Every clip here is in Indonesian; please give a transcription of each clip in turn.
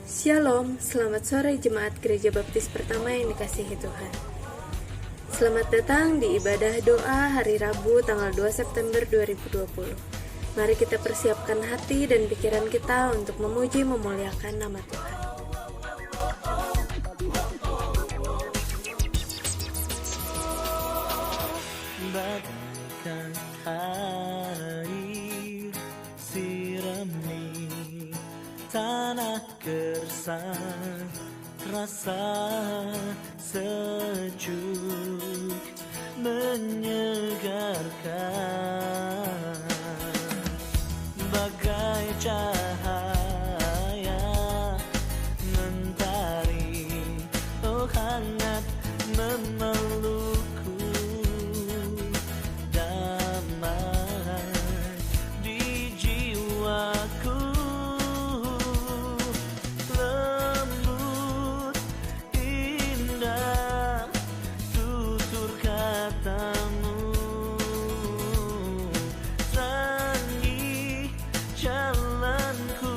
Shalom, selamat sore Jemaat Gereja Baptis Pertama yang dikasihi Tuhan. Selamat datang di ibadah doa hari Rabu tanggal 2 September 2020. Mari kita persiapkan hati dan pikiran kita untuk memuji memuliakan nama Tuhan. Bagaikan air sirami tanah gersang, rasa sejuk menyegarkan, bagai cahaya mentari, oh hangat memelukku, damai di jiwaku, lembut indah tutur katamu, terangi jalanku,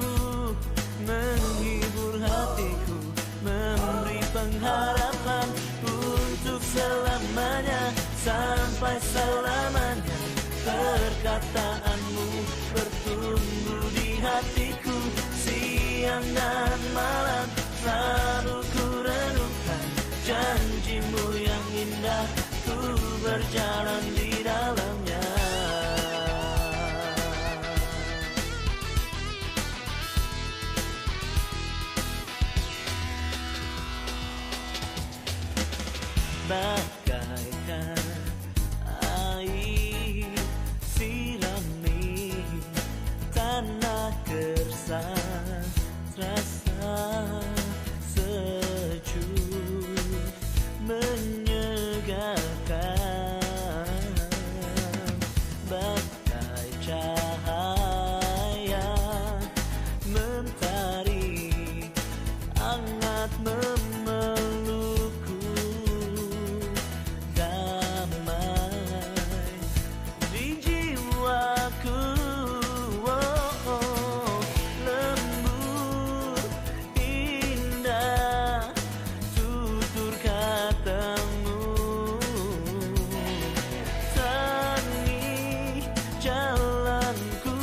menghibur hatiku, memberi pengharapan untuk selamanya, sampai selamanya. Perkataanmu bertumbuh di hatiku, siang dan malam selalu ku renungkan janjimu yang indah, ku berjalan di dalamnya. Bagaikan air sirami tanah gersang, rasa sejuk menyegarkan, bagai cahaya mentari, hangat memelukku, damai di jiwaku, lembut indah tutur katamu, terangi jalanku,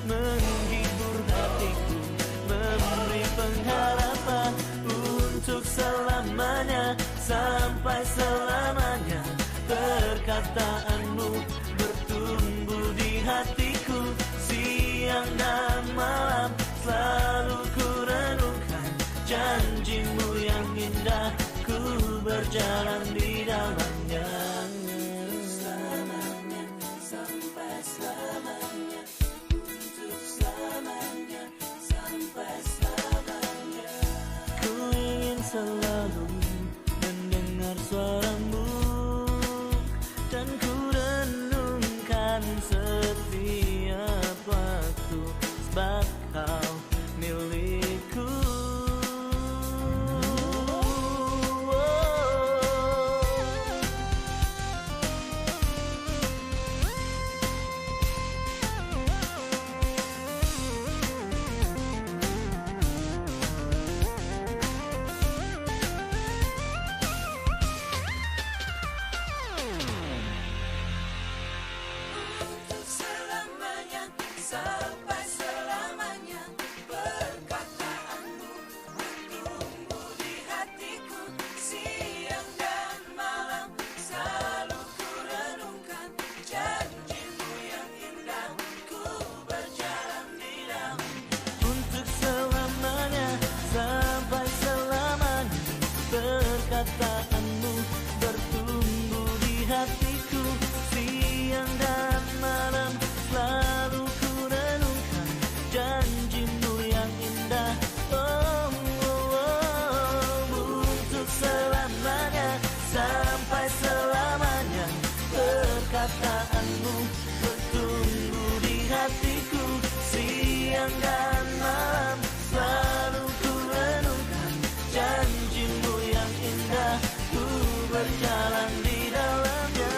menghibur hatiku, memberi pengharapan untuk selamanya, sampai selamanya. Perkataanmu bertumbuh di hatiku, siang dan malam selalu ku renungkan janjimu yang indah, ku berjalan di dalamnya. Selamanya, sampai selamanya, untuk selamanya, sampai selamanya. Ku ingin selalu mendengar suaramu, dan ku renungkan setiap waktu, sebab kau milikku. Untuk selamanya, sampai selamanya. Perkataanmu bertumbuh di hatiku, siang dan malam selalu ku renungkan janjimu yang indah, ku berjalan di dalamnya. Untuk selamanya, sampai selamanya. Perkataanmu bertumbuh di hatiku, siang dan malam selalu ku renungkan janjimu yang indah. Oh, oh, oh. Untuk selamanya, sampai selamanya. Perkataanmu bertumbuh di hatiku, siang dan malam selalu ku renungkan janjimu yang indah, ku berjalan di dalamnya.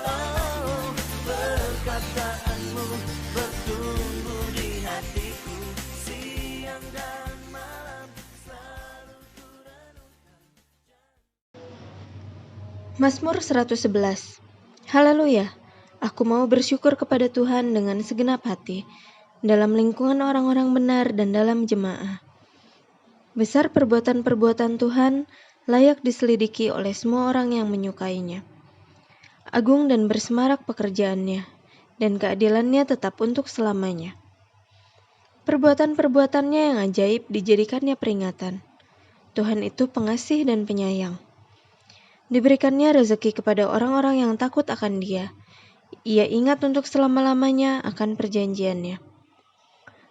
Oh, perkataanmu bertumbuh di hati. Mazmur 111. Haleluya, aku mau bersyukur kepada Tuhan dengan segenap hati, dalam lingkungan orang-orang benar dan dalam jemaah. Besar perbuatan-perbuatan Tuhan, layak diselidiki oleh semua orang yang menyukainya. Agung dan bersemarak pekerjaannya, dan keadilannya tetap untuk selamanya. Perbuatan-perbuatannya yang ajaib dijadikannya peringatan. Tuhan itu pengasih dan penyayang. Diberikannya rezeki kepada orang-orang yang takut akan Dia. Ia ingat untuk selama-lamanya akan perjanjiannya.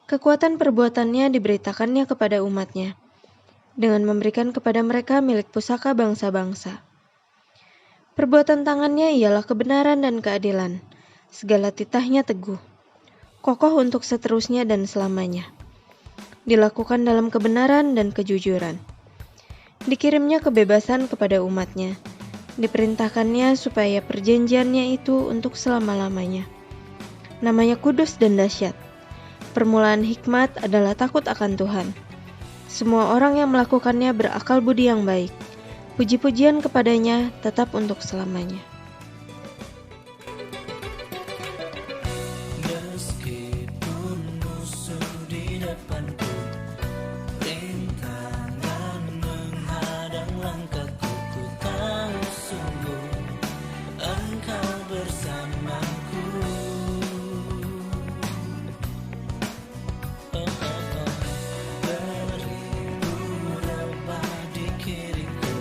Kekuatan perbuatannya diberitakannya kepada umatnya, dengan memberikan kepada mereka milik pusaka bangsa-bangsa. Perbuatan tangannya ialah kebenaran dan keadilan. Segala titahnya teguh, kokoh untuk seterusnya dan selamanya. Dilakukan dalam kebenaran dan kejujuran. Dikirimnya kebebasan kepada umatnya. Diperintahkannya supaya perjanjiannya itu untuk selama-lamanya. Namanya kudus dan dahsyat. Permulaan hikmat adalah takut akan Tuhan. Semua orang yang melakukannya berakal budi yang baik. Puji-pujian kepadanya tetap untuk selamanya. Meskipun musuh di depanku, rintangan menghadang langkahku, ku tahu sungguh Engkau bersamaku. Beribu rebah di kiriku,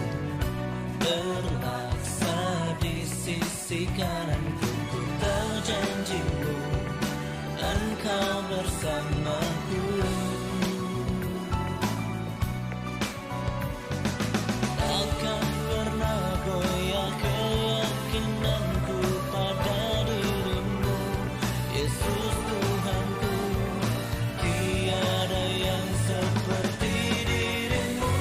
berlaksa di sisi kananku, ku tahu janjimu Engkau bersamaku. Takkan pernah goyah keyakinanku pada dirimu, Yesus Tuhanku. Tiada yang seperti dirimu.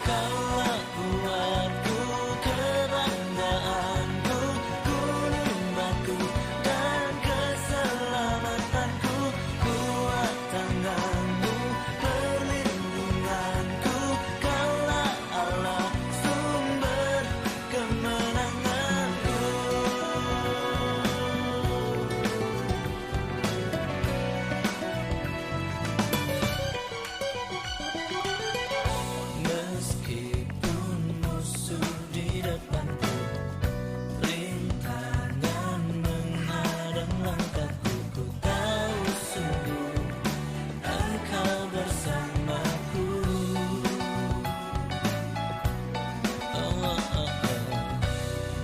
Kaulah kuatku, kebanggaanku, gunung batu dan keselamatanku. Kuat tanganmu, perlindunganku. Kaulah Allah, sumber kemenanganku. Meskipun musuh di depanku, rintangan menghadang langkahku, ku tahu sungguh Engkau bersamaku.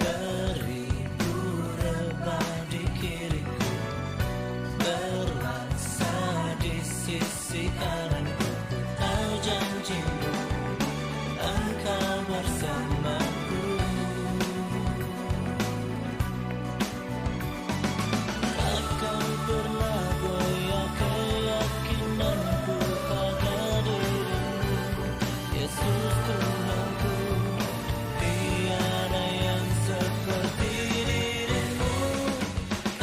Beribu rebah di kiriku, berlaksa di sisi kananku, ku tahu janjimu Engkau bersamaku. Takkan pernah goyah keyakinanku pada dirimu, Yesus Tuhanku. Tiada yang seperti dirimu.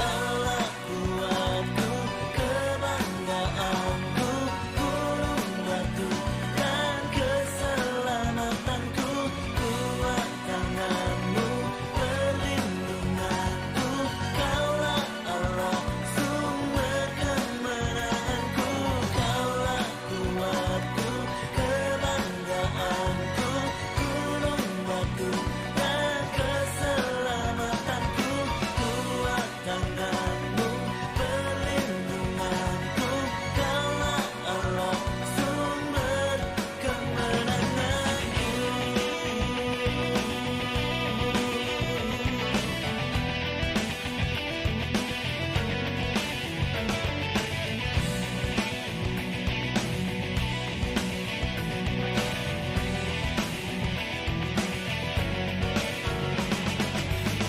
Kaulah kuatku, kebanggaanku, gunung batu dan keselamatanku. Kuat tanganmu, perlindunganku. Kaulah Allah, sumber kemenanganku. Kaulah kuatku, kebanggaanku, gunung batu dan keselamatanku. Kuat tanganmu, perlindunganku. Kaulah Allah, sumber kemenanganku.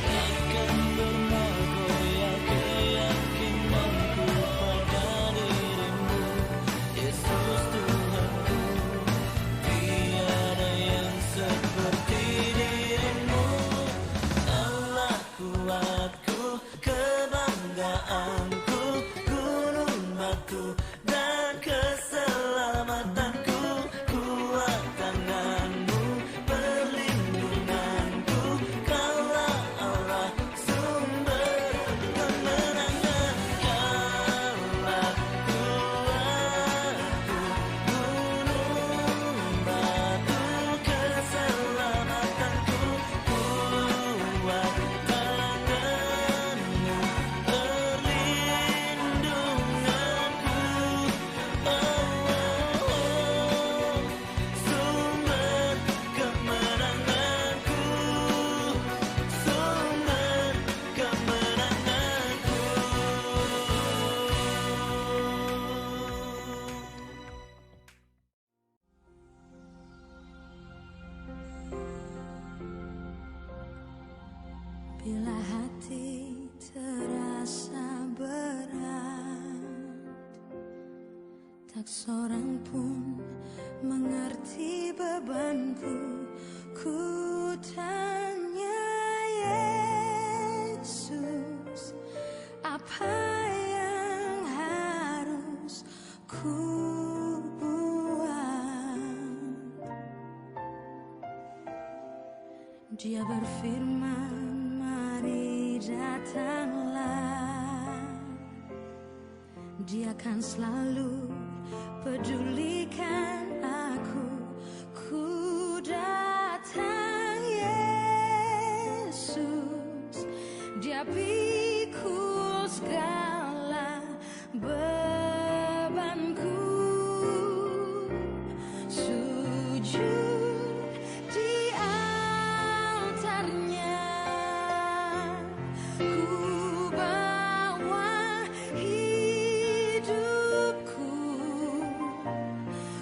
Takkan pernah goyah keyakinanku pada dirimu, Yesus Tuhanku. Tiada yang seperti dirimu. Allah kuatku, kebanggaanku, gunung batu dan keselamatanku. Kuat tanganmu, perlindunganku. Tak seorang pun mengerti bebanku. Ku tanya Yesus, apa yang harus ku buat? Dia berfirman, mari datanglah. Dia akan selalu pedulikan aku. Ku datang Yesus, Dia pikul segala bebanku. Sujud di altarnya, ku bawa hidupku.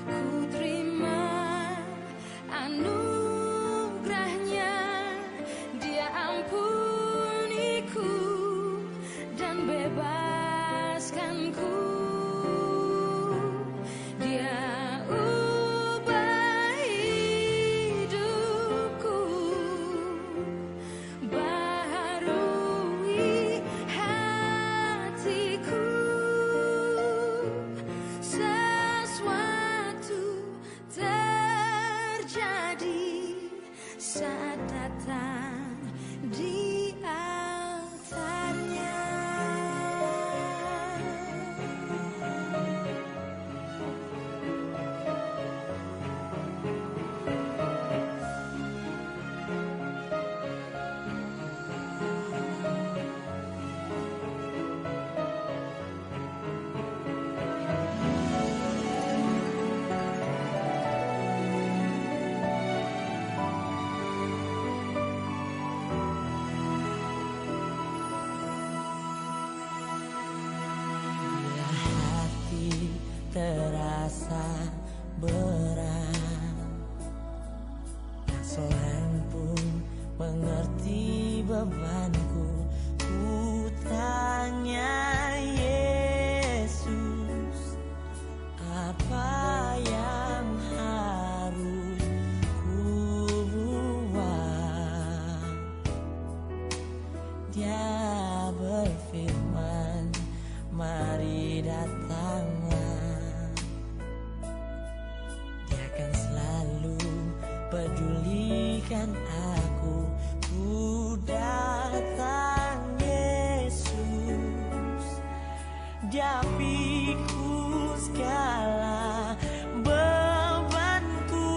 Ku terima anugerahnya, Dia ampuniku dan bebaskanku. Dia ubah hidupku, baharui hatiku. Sesuatu terjadi saat datang di altarnya. Bila hati terasa berat, tak seorang pun mengerti bebanku. Ku tanya Yesus, apa yang harus ku buat? Dia berfirman, mari datanglah. Dia akan selalu pedulikan aku. Ku datang Yesus, Dia pikul segala bebanku.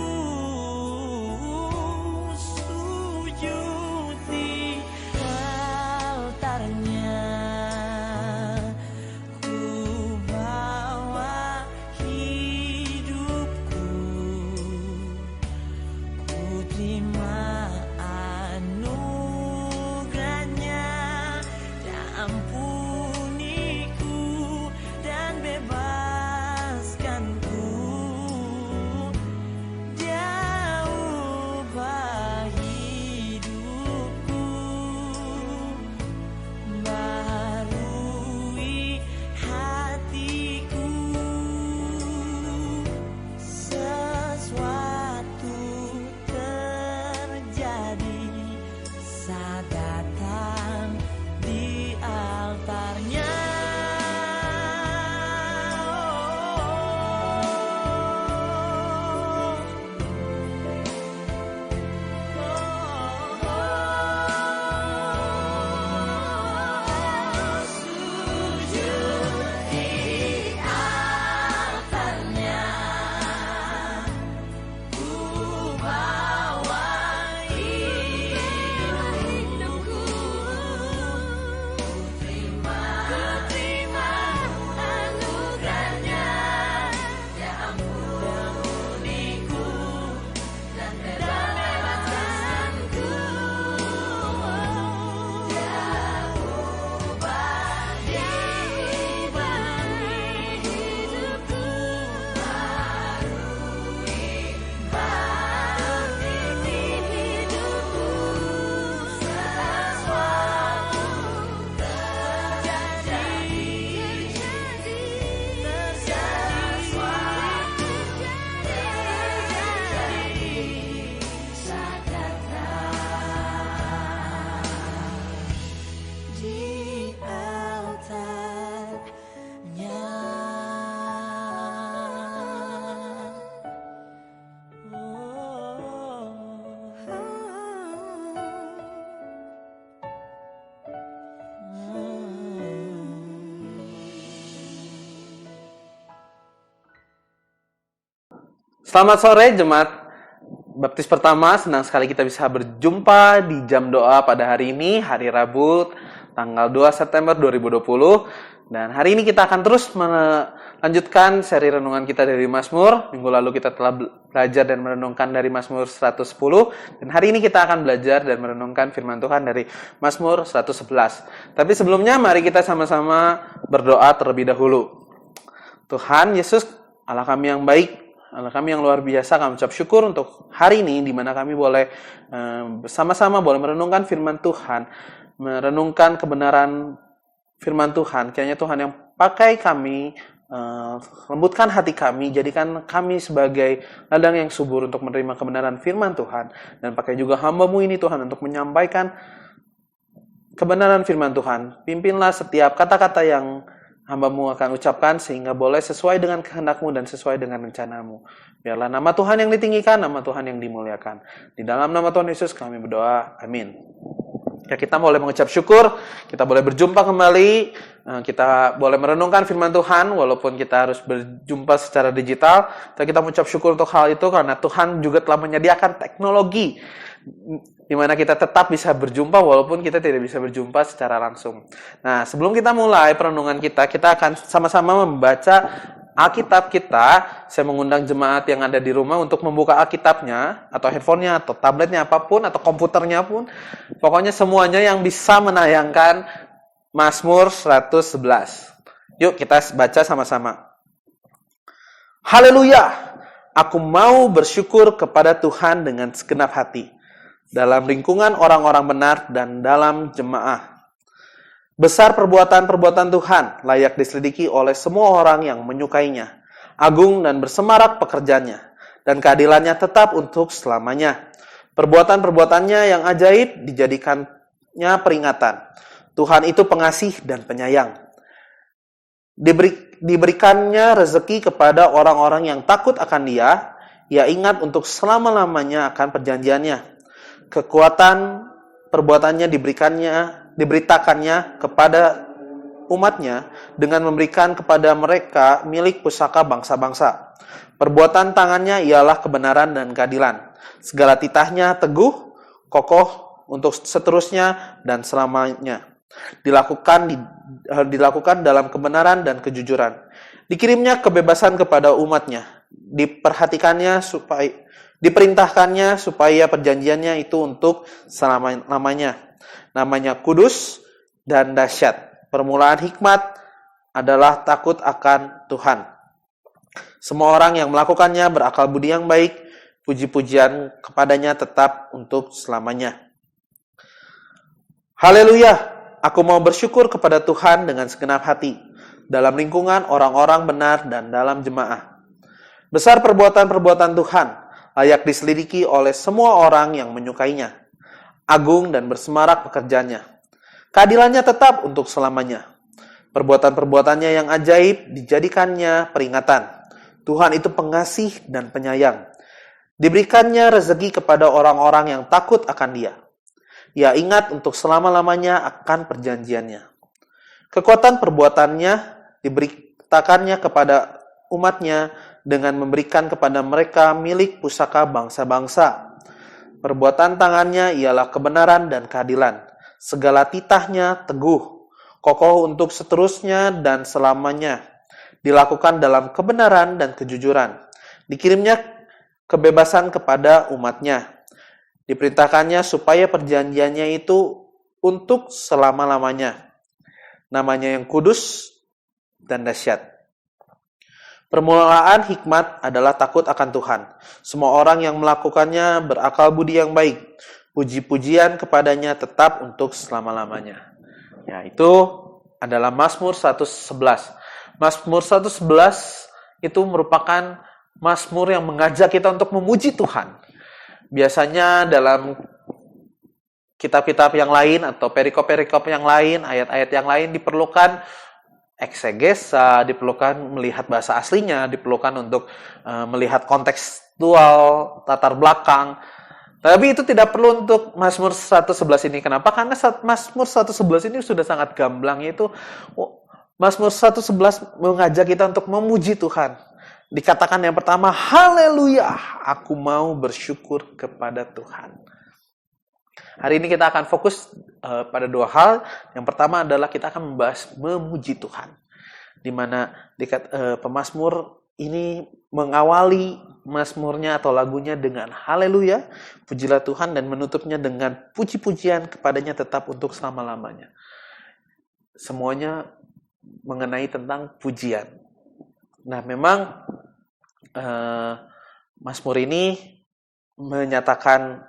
Sujud di altarnya, ku bawa hidupku. Ku terima anugerahnya, Dia ampuniku Selamat sore Jemaat Baptis Pertama, senang sekali kita bisa berjumpa di jam doa pada hari ini, hari Rabu, tanggal 2 September 2020. Dan hari ini kita akan terus melanjutkan seri renungan kita dari Mazmur. Minggu lalu kita telah belajar dan merenungkan dari Mazmur 110. Dan hari ini kita akan belajar dan merenungkan firman Tuhan dari Mazmur 111. Tapi sebelumnya mari kita sama-sama berdoa terlebih dahulu. Tuhan Yesus, Allah kami yang baik, Allah kami yang luar biasa, kami ucap syukur untuk hari ini di mana kami boleh bersama-sama boleh merenungkan firman Tuhan, merenungkan kebenaran firman Tuhan. Kiranya Tuhan yang pakai kami, lembutkan hati kami, jadikan kami sebagai ladang yang subur untuk menerima kebenaran firman Tuhan. Dan pakai juga hamba-Mu ini Tuhan untuk menyampaikan kebenaran firman Tuhan. Pimpinlah setiap kata-kata yang hamba-Mu akan ucapkan sehingga boleh sesuai dengan kehendak-Mu dan sesuai dengan rencana-Mu. Biarlah nama Tuhan yang ditinggikan, nama Tuhan yang dimuliakan. Di dalam nama Tuhan Yesus kami berdoa. Amin. Ya, kita boleh mengucap syukur, kita boleh berjumpa kembali, kita boleh merenungkan firman Tuhan walaupun kita harus berjumpa secara digital. Tapi kita mengucap syukur untuk hal itu karena Tuhan juga telah menyediakan teknologi di mana kita tetap bisa berjumpa walaupun kita tidak bisa berjumpa secara langsung. Nah, sebelum kita mulai perenungan kita akan sama-sama membaca Alkitab kita. Saya mengundang jemaat yang ada di rumah untuk membuka Alkitabnya, atau handphonenya, atau tabletnya, apapun, atau komputernya pun. Pokoknya semuanya yang bisa menayangkan Mazmur 111. Yuk kita baca sama-sama. Haleluya! Aku mau bersyukur kepada Tuhan dengan segenap hati, dalam lingkungan orang-orang benar dan dalam jemaah. Besar perbuatan-perbuatan Tuhan, layak diselidiki oleh semua orang yang menyukainya. Agung dan bersemarak pekerjaannya, dan keadilannya tetap untuk selamanya. Perbuatan-perbuatannya yang ajaib dijadikannya peringatan. Tuhan itu pengasih dan penyayang. Diberikannya rezeki kepada orang-orang yang takut akan Dia. Ia ingat untuk selama-lamanya akan perjanjiannya. Kekuatan perbuatannya diberitakannya kepada umatnya dengan memberikan kepada mereka milik pusaka bangsa-bangsa. Perbuatan tangannya ialah kebenaran dan keadilan. Segala titahnya teguh, kokoh untuk seterusnya dan selamanya. Dilakukan dalam kebenaran dan kejujuran. Dikirimnya kebebasan kepada umatnya. Diperintahkannya supaya perjanjiannya itu untuk selama-lamanya. Namanya kudus dan dahsyat. Permulaan hikmat adalah takut akan Tuhan. Semua orang yang melakukannya berakal budi yang baik. Puji-pujian kepadanya tetap untuk selamanya. Haleluya! Aku mau bersyukur kepada Tuhan dengan segenap hati, dalam lingkungan orang-orang benar dan dalam jemaah. Besar perbuatan-perbuatan Tuhan, layak diselidiki oleh semua orang yang menyukainya. Agung dan bersemarak pekerjaannya. Keadilannya tetap untuk selamanya. Perbuatan-perbuatannya yang ajaib dijadikannya peringatan. Tuhan itu pengasih dan penyayang. Diberikannya rezeki kepada orang-orang yang takut akan Dia. Ia ingat untuk selama-lamanya akan perjanjiannya. Kekuatan perbuatannya diberitakannya kepada umatnya dengan memberikan kepada mereka milik pusaka bangsa-bangsa. Perbuatan tangannya ialah kebenaran dan keadilan. Segala titahnya teguh, kokoh untuk seterusnya dan selamanya. Dilakukan dalam kebenaran dan kejujuran. Dikirimnya kebebasan kepada umatnya. Diperintahkannya supaya perjanjiannya itu untuk selama-lamanya. Namanya yang kudus dan dahsyat. Permulaan hikmat adalah takut akan Tuhan. Semua orang yang melakukannya berakal budi yang baik. Puji-pujian kepadanya tetap untuk selama-lamanya. Ya, itu adalah Mazmur 111. Mazmur 111 itu merupakan Mazmur yang mengajak kita untuk memuji Tuhan. Biasanya dalam kitab-kitab yang lain atau perikop-perikop yang lain, ayat-ayat yang lain diperlukan eksegesa, diperlukan melihat bahasa aslinya, diperlukan untuk melihat kontekstual, latar belakang. Tapi itu tidak perlu untuk Mazmur 111 ini. Kenapa? Karena Mazmur 111 ini sudah sangat gamblang, yaitu Mazmur 111 mengajak kita untuk memuji Tuhan. dikatakan yang pertama, haleluya, aku mau bersyukur kepada Tuhan. Hari ini kita akan fokus pada dua hal. Yang pertama adalah kita akan membahas memuji Tuhan. Di mana pemazmur ini mengawali mazmurnya atau lagunya dengan haleluya, pujilah Tuhan, dan menutupnya dengan puji-pujian kepadanya tetap untuk selama-lamanya. Semuanya mengenai tentang pujian. Nah, memang mazmur ini menyatakan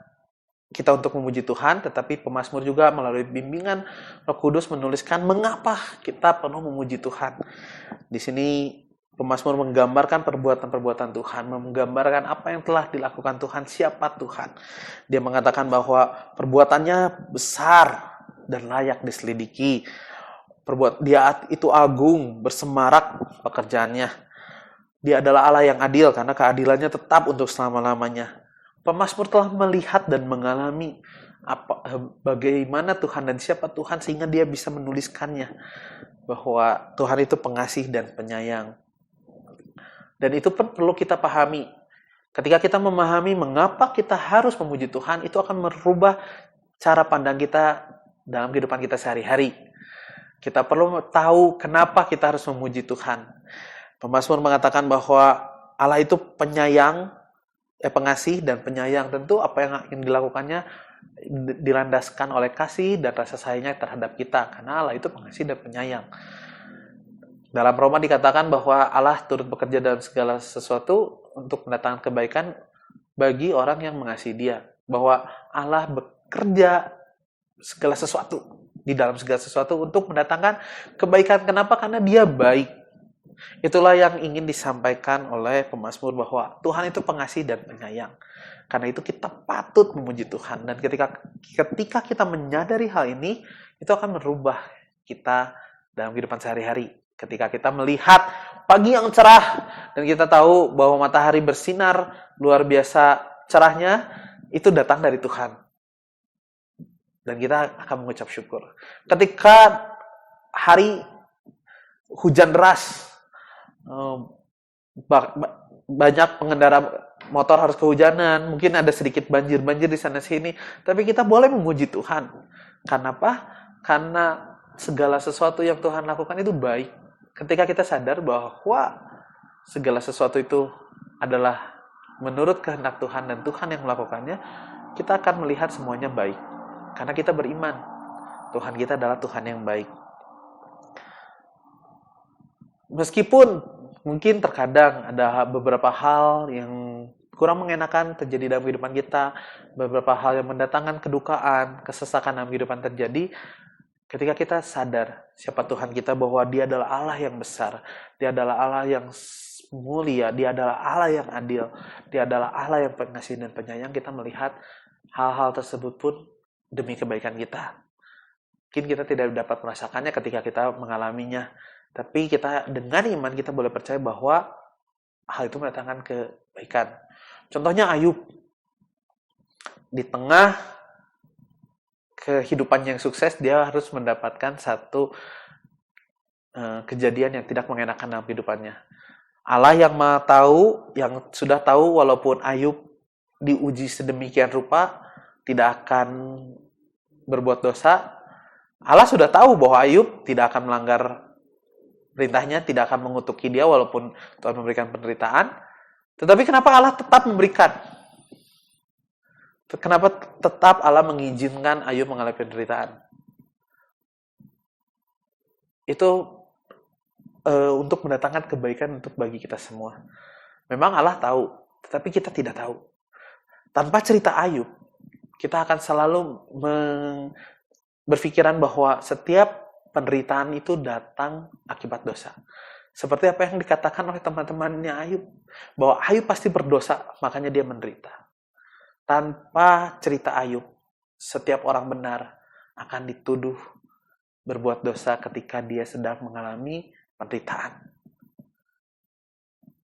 kita untuk memuji Tuhan, tetapi pemazmur juga melalui bimbingan Roh Kudus menuliskan mengapa kita perlu memuji Tuhan. Di sini pemazmur menggambarkan perbuatan-perbuatan Tuhan, menggambarkan apa yang telah dilakukan Tuhan, siapa Tuhan. Dia mengatakan bahwa perbuatannya besar dan layak diselidiki. Dia itu agung, bersemarak pekerjaannya. Dia adalah Allah yang adil karena keadilannya tetap untuk selama-lamanya. Pemazmur telah melihat dan mengalami bagaimana Tuhan dan siapa Tuhan sehingga dia bisa menuliskannya. Bahwa Tuhan itu pengasih dan penyayang. Dan itu pun perlu kita pahami. Ketika kita memahami mengapa kita harus memuji Tuhan, itu akan merubah cara pandang kita dalam kehidupan kita sehari-hari. Kita perlu tahu kenapa kita harus memuji Tuhan. Pemazmur mengatakan bahwa Allah itu pengasih dan penyayang. Tentu apa yang dilakukannya dilandaskan oleh kasih dan rasa sayangnya terhadap kita. Karena Allah itu pengasih dan penyayang. Dalam Roma dikatakan bahwa Allah turut bekerja dalam segala sesuatu untuk mendatangkan kebaikan bagi orang yang mengasihi Dia. Bahwa Allah bekerja segala sesuatu, di dalam segala sesuatu untuk mendatangkan kebaikan. Kenapa? Karena Dia baik. Itulah yang ingin disampaikan oleh pemazmur bahwa Tuhan itu pengasih dan penyayang. Karena itu kita patut memuji Tuhan. Dan ketika kita menyadari hal ini, itu akan merubah kita dalam kehidupan sehari-hari. Ketika kita melihat pagi yang cerah dan kita tahu bahwa matahari bersinar luar biasa cerahnya, itu datang dari Tuhan. Dan kita akan mengucap syukur. Ketika hari hujan deras, banyak pengendara motor harus kehujanan, mungkin ada sedikit banjir di sana sini, tapi kita boleh memuji Tuhan. Kenapa? Karena segala sesuatu yang Tuhan lakukan itu baik. Ketika kita sadar bahwa segala sesuatu itu adalah menurut kehendak Tuhan dan Tuhan yang melakukannya, kita akan melihat semuanya baik. Karena kita beriman, Tuhan kita adalah Tuhan yang baik. Meskipun mungkin terkadang ada beberapa hal yang kurang mengenakan terjadi dalam kehidupan kita, beberapa hal yang mendatangkan kedukaan, kesesakan dalam kehidupan terjadi, ketika kita sadar siapa Tuhan kita, bahwa Dia adalah Allah yang besar, Dia adalah Allah yang mulia, Dia adalah Allah yang adil, Dia adalah Allah yang pengasih dan penyayang, kita melihat hal-hal tersebut pun demi kebaikan kita. Mungkin kita tidak dapat merasakannya ketika kita mengalaminya, tapi kita dengan iman kita boleh percaya bahwa hal itu mendatangkan kebaikan. Contohnya Ayub. Di tengah kehidupan yang sukses, dia harus mendapatkan satu kejadian yang tidak mengenakan dalam kehidupannya. Allah yang Maha Tahu, yang sudah tahu walaupun Ayub diuji sedemikian rupa tidak akan berbuat dosa, Allah sudah tahu bahwa Ayub tidak akan melanggar perintahnya, tidak akan mengutuki dia walaupun Tuhan memberikan penderitaan. Tetapi kenapa Allah tetap memberikan? Kenapa tetap Allah mengizinkan Ayub mengalami penderitaan? Itu untuk mendatangkan kebaikan untuk bagi kita semua. Memang Allah tahu, tetapi kita tidak tahu. Tanpa cerita Ayub, kita akan selalu berpikiran bahwa setiap penderitaan itu datang akibat dosa. Seperti apa yang dikatakan oleh teman-temannya Ayub, bahwa Ayub pasti berdosa, makanya dia menderita. Tanpa cerita Ayub, setiap orang benar akan dituduh berbuat dosa ketika dia sedang mengalami penderitaan.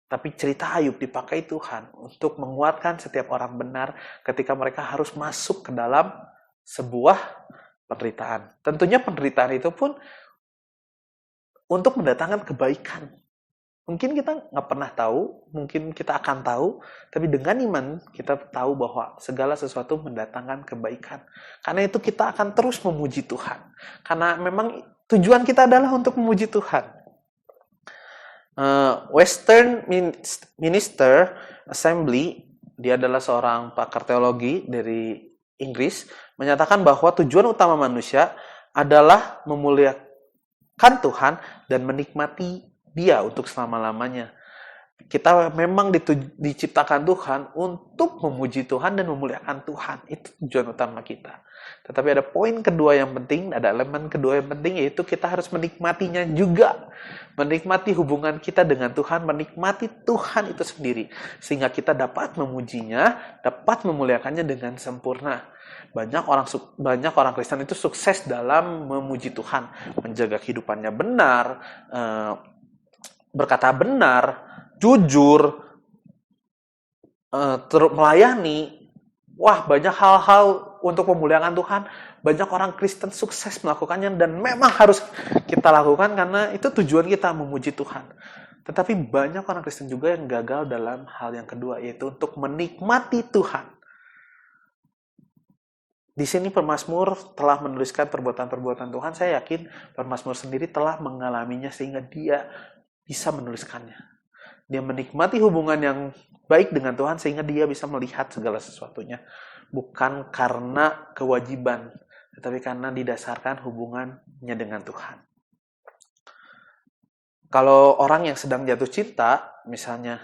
Tapi cerita Ayub dipakai Tuhan untuk menguatkan setiap orang benar ketika mereka harus masuk ke dalam sebuah penderitaan. Tentunya penderitaan itu pun untuk mendatangkan kebaikan Mungkin kita nggak pernah tahu, mungkin kita akan tahu, tapi dengan iman kita tahu bahwa segala sesuatu mendatangkan kebaikan. Karena itu kita akan terus memuji Tuhan. Karena memang tujuan kita adalah untuk memuji Tuhan. Western Minister Assembly, dia adalah seorang pakar teologi dari Inggris, menyatakan bahwa tujuan utama manusia adalah memuliakan Tuhan dan menikmati Dia untuk selama-lamanya. Kita memang diciptakan Tuhan untuk memuji Tuhan dan memuliakan Tuhan. Itu tujuan utama kita. Tetapi ada poin kedua yang penting, ada elemen kedua yang penting, yaitu kita harus menikmatinya juga. Menikmati hubungan kita dengan Tuhan, menikmati Tuhan itu sendiri. Sehingga kita dapat memujinya, dapat memuliakannya dengan sempurna. Banyak orang Kristen itu sukses dalam memuji Tuhan. Menjaga kehidupannya benar, berkata benar, jujur, melayani. Wah, banyak hal-hal untuk memuliakan Tuhan. Banyak orang Kristen sukses melakukannya dan memang harus kita lakukan karena itu tujuan kita, memuji Tuhan. Tetapi banyak orang Kristen juga yang gagal dalam hal yang kedua, yaitu untuk menikmati Tuhan. Di sini pemazmur telah menuliskan perbuatan-perbuatan Tuhan. Saya yakin pemazmur sendiri telah mengalaminya sehingga dia bisa menuliskannya. Dia menikmati hubungan yang baik dengan Tuhan sehingga dia bisa melihat segala sesuatunya. Bukan karena kewajiban, tetapi karena didasarkan hubungannya dengan Tuhan. Kalau orang yang sedang jatuh cinta, misalnya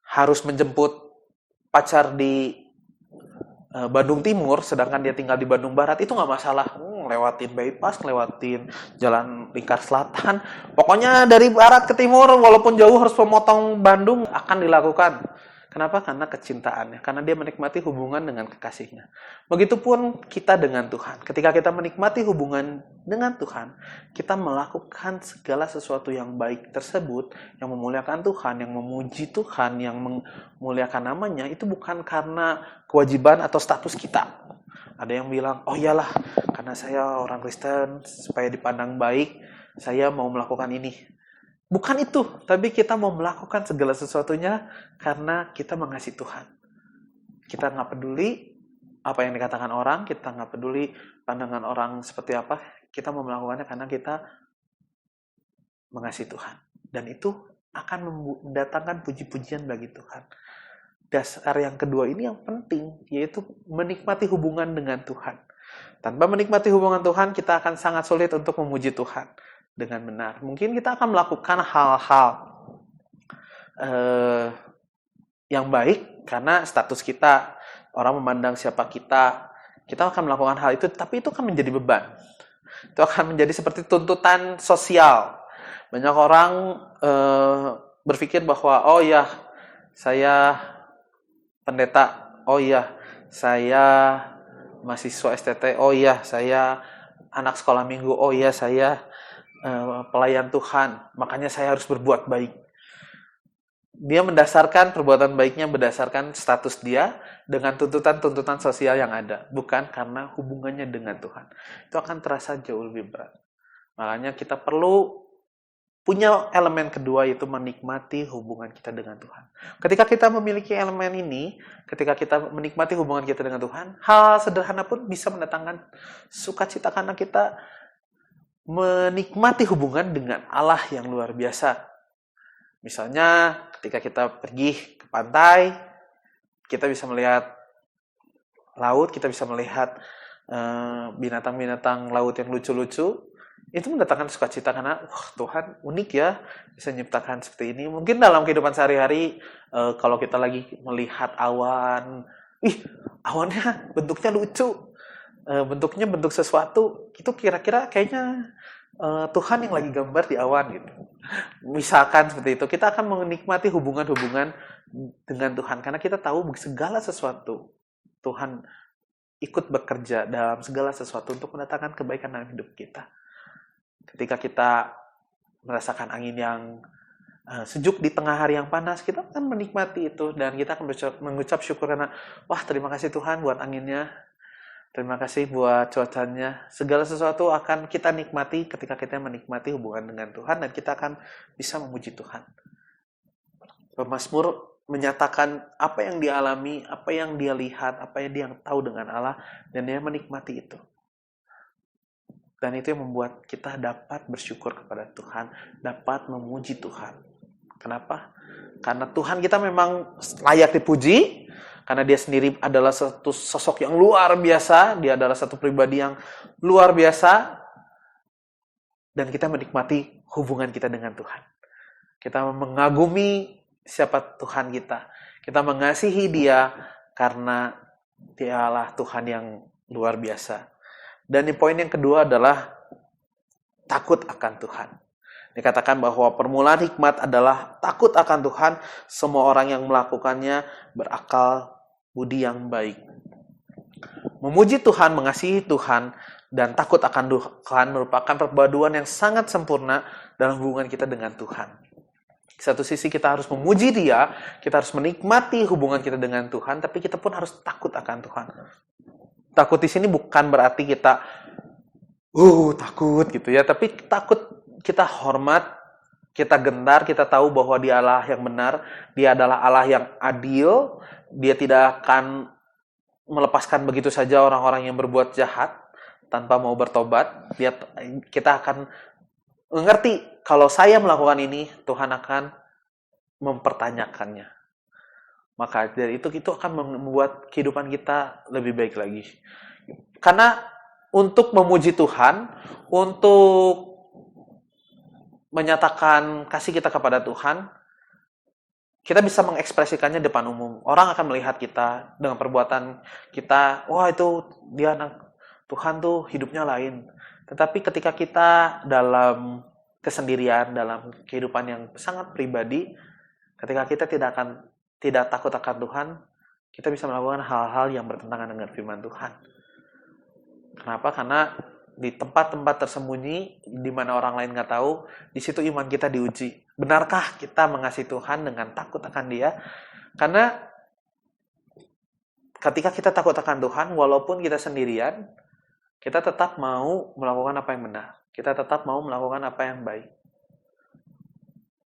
harus menjemput pacar di Bandung Timur, sedangkan dia tinggal di Bandung Barat, itu nggak masalah. Lewatin bypass, lewatin jalan lingkar selatan. Pokoknya dari barat ke timur, walaupun jauh harus memotong Bandung, akan dilakukan. Kenapa? Karena kecintaannya. Karena dia menikmati hubungan dengan kekasihnya. Begitupun kita dengan Tuhan. Ketika kita menikmati hubungan dengan Tuhan, kita melakukan segala sesuatu yang baik tersebut, yang memuliakan Tuhan, yang memuji Tuhan, yang memuliakan namanya, itu bukan karena kewajiban atau status kita. Ada yang bilang, oh iyalah, karena saya orang Kristen, supaya dipandang baik, saya mau melakukan ini. Bukan itu, tapi kita mau melakukan segala sesuatunya karena kita mengasihi Tuhan. Kita nggak peduli apa yang dikatakan orang, kita nggak peduli pandangan orang seperti apa, kita mau melakukannya karena kita mengasihi Tuhan. Dan itu akan mendatangkan puji-pujian bagi Tuhan. Dasar yang kedua ini yang penting, yaitu menikmati hubungan dengan Tuhan. Tanpa menikmati hubungan Tuhan, kita akan sangat sulit untuk memuji Tuhan dengan benar. Mungkin kita akan melakukan hal-hal yang baik karena status kita, orang memandang siapa kita akan melakukan hal itu, tapi itu akan menjadi beban. Itu akan menjadi seperti tuntutan sosial. Banyak orang berpikir bahwa, oh ya, saya pendeta, oh iya, saya mahasiswa STT, oh iya, saya anak sekolah minggu, oh iya, saya pelayan Tuhan, makanya saya harus berbuat baik. Dia mendasarkan perbuatan baiknya berdasarkan status dia dengan tuntutan-tuntutan sosial yang ada, bukan karena hubungannya dengan Tuhan. Itu akan terasa jauh lebih berat. Makanya kita perlu punya elemen kedua, yaitu menikmati hubungan kita dengan Tuhan. Ketika kita memiliki elemen ini, ketika kita menikmati hubungan kita dengan Tuhan, hal sederhana pun bisa mendatangkan sukacita karena kita menikmati hubungan dengan Allah yang luar biasa. Misalnya ketika kita pergi ke pantai, kita bisa melihat laut, kita bisa melihat binatang-binatang laut yang lucu-lucu. Itu mendatangkan sukacita karena Tuhan unik ya bisa menciptakan seperti ini. Mungkin dalam kehidupan sehari-hari kalau kita lagi melihat awan, awannya bentuknya lucu, bentuknya bentuk sesuatu, itu kira-kira kayaknya Tuhan yang lagi gambar di awan gitu. Misalkan seperti itu, kita akan menikmati hubungan-hubungan dengan Tuhan karena kita tahu segala sesuatu Tuhan ikut bekerja dalam segala sesuatu untuk mendatangkan kebaikan dalam hidup kita. Ketika kita merasakan angin yang sejuk di tengah hari yang panas, kita akan menikmati itu dan kita akan mengucap syukur karena, wah terima kasih Tuhan buat anginnya. Terima kasih buat cuacanya. Segala sesuatu akan kita nikmati ketika kita menikmati hubungan dengan Tuhan, dan kita akan bisa memuji Tuhan. Pemazmur menyatakan apa yang dia alami, apa yang dia lihat, apa yang dia tahu dengan Allah, dan dia menikmati itu. Dan itu yang membuat kita dapat bersyukur kepada Tuhan, dapat memuji Tuhan. Kenapa? Karena Tuhan kita memang layak dipuji, karena dia sendiri adalah satu sosok yang luar biasa, dia adalah satu pribadi yang luar biasa, dan kita menikmati hubungan kita dengan Tuhan. Kita mengagumi siapa Tuhan kita. Kita mengasihi dia karena dialah Tuhan yang luar biasa. Dan poin yang kedua adalah takut akan Tuhan. Dikatakan bahwa permulaan hikmat adalah takut akan Tuhan. Semua orang yang melakukannya berakal budi yang baik. Memuji Tuhan, mengasihi Tuhan, dan takut akan Tuhan merupakan perpaduan yang sangat sempurna dalam hubungan kita dengan Tuhan. Di satu sisi kita harus memuji Dia, kita harus menikmati hubungan kita dengan Tuhan, tapi kita pun harus takut akan Tuhan. Takut di sini bukan berarti kita takut gitu ya, tapi takut kita hormat, kita gentar, kita tahu bahwa Dia Allah yang benar, Dia adalah Allah yang adil, Dia tidak akan melepaskan begitu saja orang-orang yang berbuat jahat tanpa mau bertobat. Kita akan mengerti kalau saya melakukan ini, Tuhan akan mempertanyakannya. Maka dari itu akan membuat kehidupan kita lebih baik lagi. Karena untuk memuji Tuhan, untuk menyatakan kasih kita kepada Tuhan, kita bisa mengekspresikannya depan umum. Orang akan melihat kita dengan perbuatan kita, wah itu dia anak Tuhan tuh hidupnya lain. Tetapi ketika kita dalam kesendirian, dalam kehidupan yang sangat pribadi, ketika kita tidak takut akan Tuhan, kita bisa melakukan hal-hal yang bertentangan dengan firman Tuhan. Kenapa? Karena di tempat-tempat tersembunyi, di mana orang lain nggak tahu, di situ iman kita diuji. Benarkah kita mengasihi Tuhan dengan takut akan Dia? Karena ketika kita takut akan Tuhan, walaupun kita sendirian, kita tetap mau melakukan apa yang benar. Kita tetap mau melakukan apa yang baik.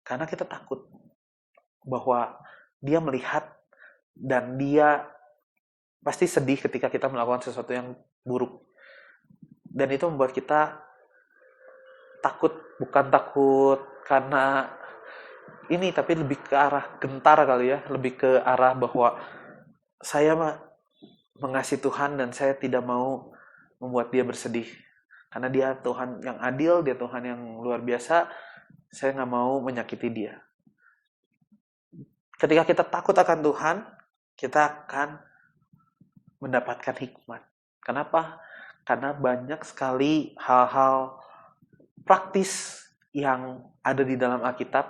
Karena kita takut bahwa Dia melihat dan Dia pasti sedih ketika kita melakukan sesuatu yang buruk. Dan itu membuat kita takut, bukan takut karena ini, tapi lebih ke arah gentar kali ya, lebih ke arah bahwa saya mengasihi Tuhan dan saya tidak mau membuat Dia bersedih. Karena Dia Tuhan yang adil, Dia Tuhan yang luar biasa, saya nggak mau menyakiti Dia. Ketika kita takut akan Tuhan, kita akan mendapatkan hikmat. Kenapa? Karena banyak sekali hal-hal praktis yang ada di dalam Alkitab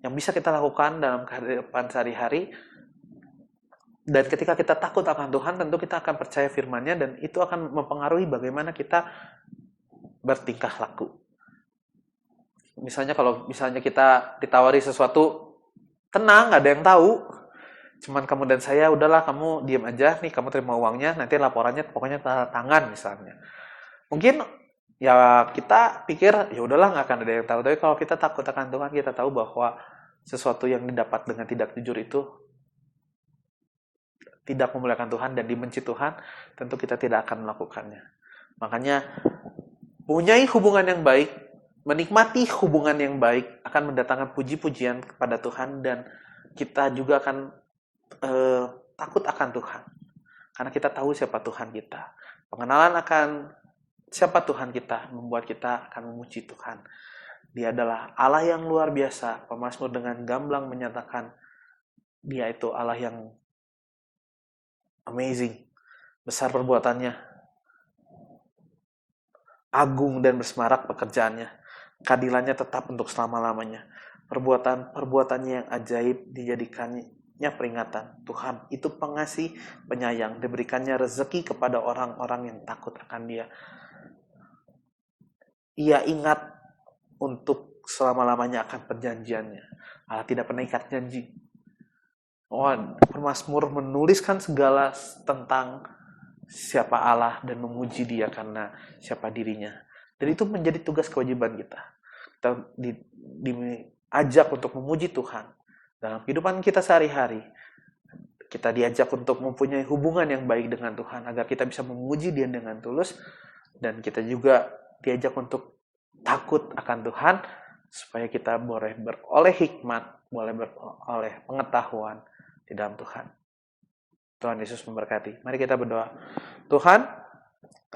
yang bisa kita lakukan dalam kehidupan sehari-hari. Dan ketika kita takut akan Tuhan, tentu kita akan percaya firman-Nya, dan itu akan mempengaruhi bagaimana kita bertingkah laku. Kalau misalnya kita ditawari sesuatu, tenang, gak ada yang tahu. Cuman kamu dan saya, udahlah kamu diam aja, nih kamu terima uangnya, nanti laporannya pokoknya tanda tangan misalnya. Mungkin ya kita pikir ya udahlah nggak akan ada yang tahu. Tapi kalau kita takut akan Tuhan, kita tahu bahwa sesuatu yang didapat dengan tidak jujur itu tidak memuliakan Tuhan dan dibenci Tuhan, tentu kita tidak akan melakukannya. Makanya punyai hubungan yang baik, menikmati hubungan yang baik akan mendatangkan puji-pujian kepada Tuhan, dan kita juga akan takut akan Tuhan. Karena kita tahu siapa Tuhan kita. Pengenalan akan siapa Tuhan kita membuat kita akan memuji Tuhan. Dia adalah Allah yang luar biasa. Pemazmur dengan gamblang menyatakan Dia itu Allah yang amazing. Besar perbuatannya. Agung dan bersemarak pekerjaannya. Keadilannya tetap untuk selama-lamanya. Perbuatannya yang ajaib dijadikannya peringatan. Tuhan itu pengasih, penyayang, diberikannya rezeki kepada orang-orang yang takut akan Dia. Ia ingat untuk selama-lamanya akan perjanjiannya. Allah tidak pernah ikat janji. Pemazmur menuliskan segala tentang siapa Allah dan memuji Dia karena siapa dirinya. Dan itu menjadi tugas kewajiban kita. Kita diajak untuk memuji Tuhan dalam kehidupan kita sehari-hari. Kita diajak untuk mempunyai hubungan yang baik dengan Tuhan agar kita bisa memuji Dia dengan tulus, dan kita juga diajak untuk takut akan Tuhan supaya kita boleh beroleh hikmat, boleh beroleh pengetahuan di dalam Tuhan. Tuhan Yesus memberkati. Mari kita berdoa. Tuhan,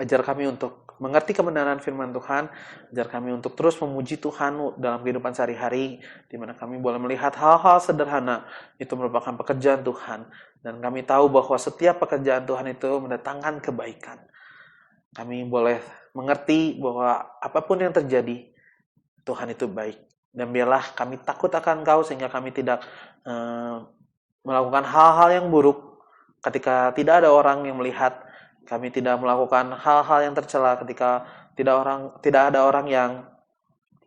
ajar kami untuk mengerti kebenaran firman Tuhan, ajar kami untuk terus memuji Tuhan dalam kehidupan sehari-hari, di mana kami boleh melihat hal-hal sederhana itu merupakan pekerjaan Tuhan, dan kami tahu bahwa setiap pekerjaan Tuhan itu mendatangkan kebaikan. Kami boleh mengerti bahwa apapun yang terjadi, Tuhan itu baik, dan biarlah kami takut akan Engkau sehingga kami tidak melakukan hal-hal yang buruk ketika tidak ada orang yang melihat. Kami tidak melakukan hal-hal yang tercela ketika tidak ada orang yang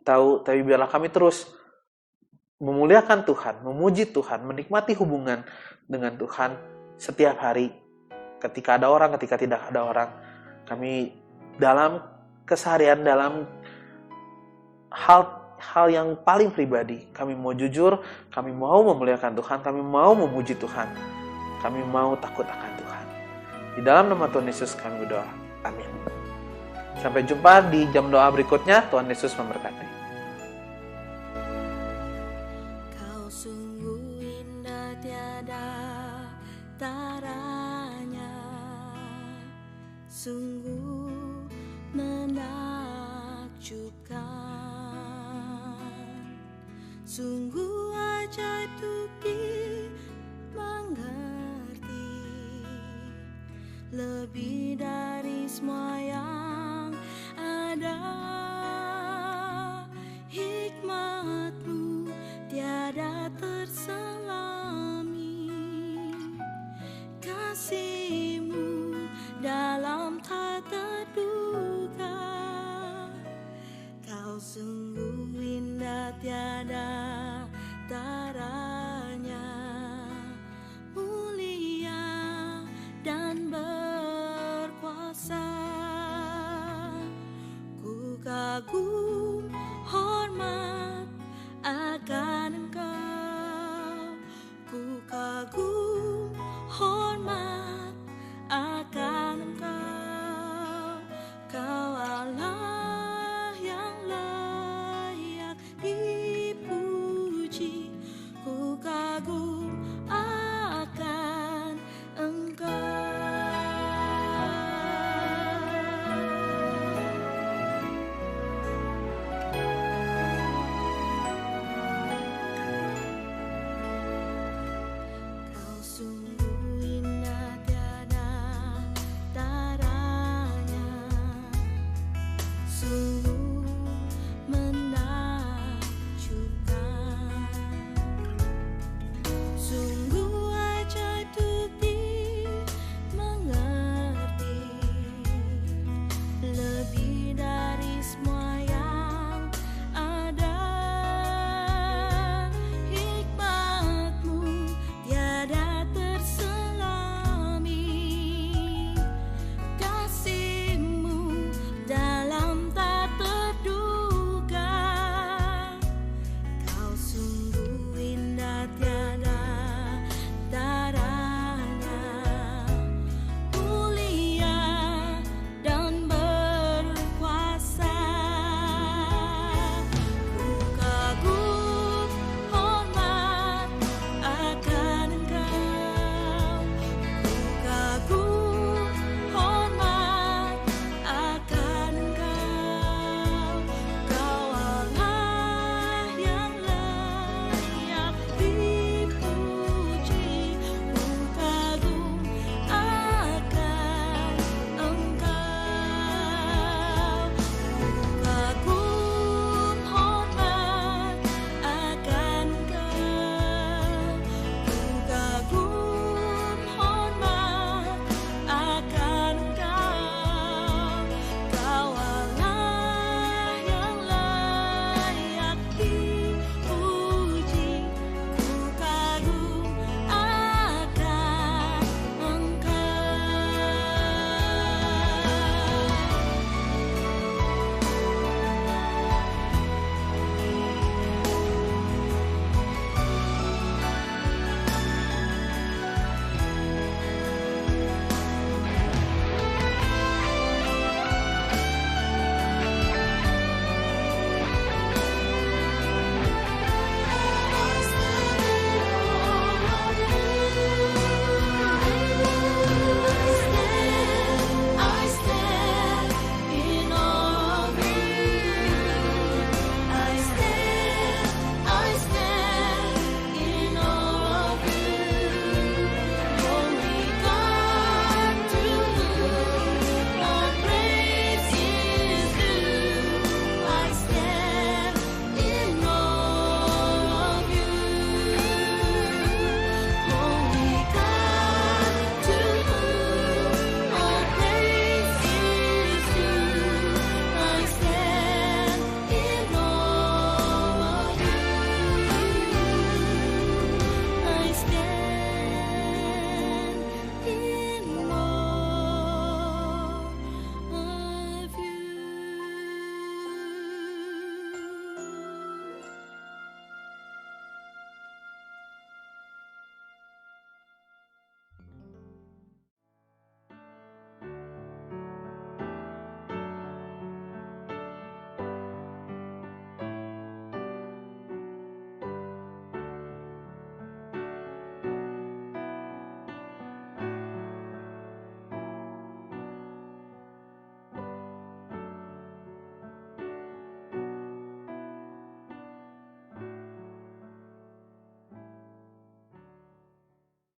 tahu, tapi biarlah kami terus memuliakan Tuhan, memuji Tuhan, menikmati hubungan dengan Tuhan setiap hari. Ketika ada orang, ketika tidak ada orang, kami dalam keseharian, dalam hal yang paling pribadi, kami mau jujur, kami mau memuliakan Tuhan, kami mau memuji Tuhan, kami mau takut akan Tuhan. Di dalam nama Tuhan Yesus kami berdoa. Amin. Sampai jumpa di jam doa berikutnya. Tuhan Yesus memberkati. Kau sungguh indah tiada taranya, sungguh menakjubkan, sungguh ajaib untuk dimengerti, lebih dari semua yang ada. Hikmat-Mu tiada terselami, kasih-Mu dalam tak terduga. Kau sungguh indah tiada